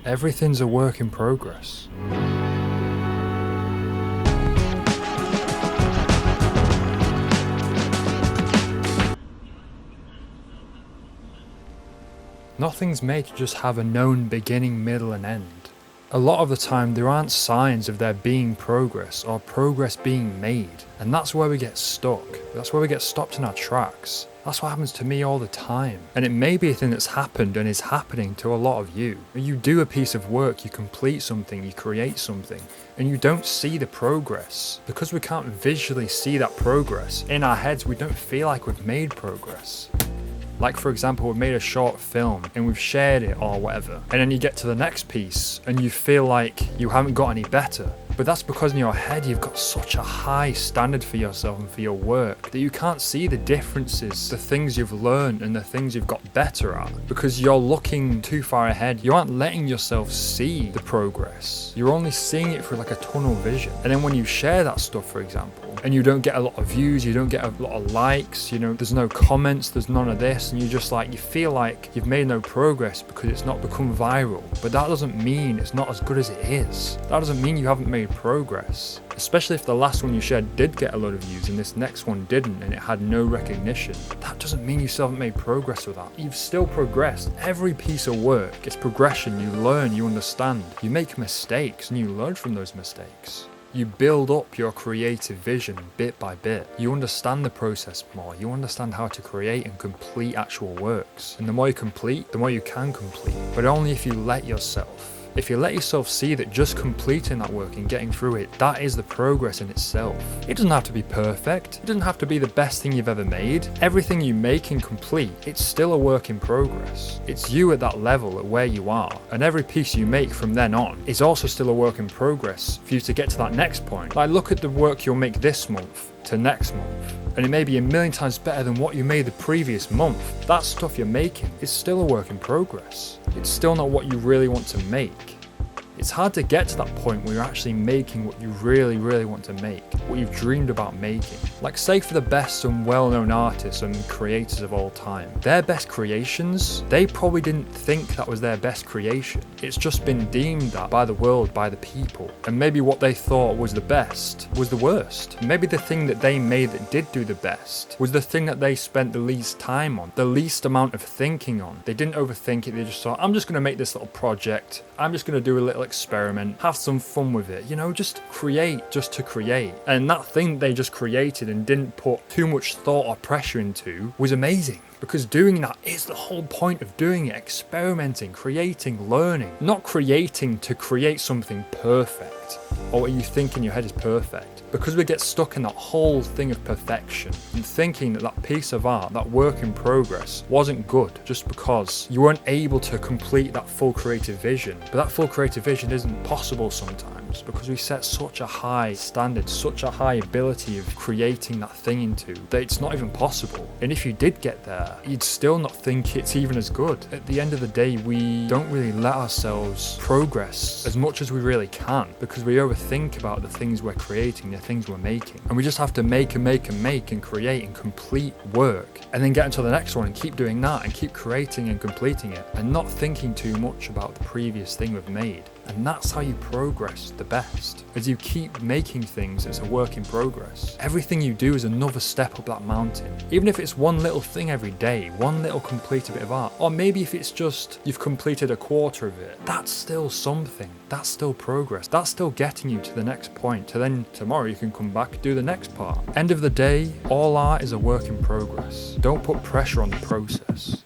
Everything's a work in progress. Nothing's made to just have a known beginning, middle and end. A lot of the time there aren't signs of there being progress or progress being made, and that's where we get stuck. That's where we get stopped in our tracks. That's what happens to me all the time. And it may be a thing that's happened and is happening to a lot of you. You do a piece of work, you complete something, you create something, and you don't see the progress. Because we can't visually see that progress, in our heads we don't feel like we've made progress. Like for example, we've made a short film and we've shared it or whatever, and then you get to the next piece and you feel like you haven't got any better. But that's because in your head you've got such a high standard for yourself and for your work that you can't see the differences, the things you've learned and the things you've got better at, because you're looking too far ahead. You aren't letting yourself see the progress. You're only seeing it through like a tunnel vision. And then when you share that stuff, for example, and you don't get a lot of views, you don't get a lot of likes, there's no comments, there's none of this, and you feel like you've made no progress because it's not become viral. But that doesn't mean it's not as good as it is. That doesn't mean you haven't made progress. Especially if the last one you shared did get a lot of views and this next one didn't and it had no recognition. That doesn't mean you still haven't made progress with that. You've still progressed. Every piece of work, it's progression. You learn, you understand. You make mistakes and you learn from those mistakes. You build up your creative vision bit by bit. You understand the process more. You understand how to create and complete actual works. And the more you complete, the more you can complete. But only if you let yourself. If you let yourself see that just completing that work and getting through it, that is the progress in itself. It doesn't have to be perfect. It doesn't have to be the best thing you've ever made. Everything you make and complete, it's still a work in progress. It's you at that level, at where you are. And every piece you make from then on is also still a work in progress for you to get to that next point. Like look at the work you'll make this month to next month. And it may be a million times better than what you made the previous month. That stuff you're making is still a work in progress. It's still not what you really want to make. It's hard to get to that point where you're actually making what you really, really want to make, what you've dreamed about making. Like say for the best and well-known artists and creators of all time, their best creations, they probably didn't think that was their best creation. It's just been deemed that by the world, by the people. And maybe what they thought was the best was the worst. Maybe the thing that they made that did do the best was the thing that they spent the least time on, the least amount of thinking on. They didn't overthink it, they just thought, I'm just going to make this little project, I'm just going to do a little experiment, have some fun with it, just create just to create. And that thing they just created and didn't put too much thought or pressure into was amazing. Because doing that is the whole point of doing it, experimenting, creating, learning. Not creating to create something perfect, or what you think in your head is perfect. Because we get stuck in that whole thing of perfection and thinking that that piece of art, that work in progress, wasn't good just because you weren't able to complete that full creative vision. But that full creative vision isn't possible sometimes because we set such a high standard, such a high ability of creating that thing into that it's not even possible. And if you did get there, you'd still not think it's even as good. At the end of the day, we don't really let ourselves progress as much as we really can because we overthink about the things we're creating, the things we're making. And we just have to make and create and complete work and then get into the next one and keep doing that and keep creating and completing it and not thinking too much about the previous thing we've made. And that's how you progress the best. As you keep making things, it's a work in progress. Everything you do is another step up that mountain. Even if it's one little thing every day, one little completed bit of art, or maybe if it's just you've completed a quarter of it, that's still something. That's still progress. That's still getting you to the next point. So then tomorrow you can come back and do the next part. End of the day, all art is a work in progress. Don't put pressure on the process.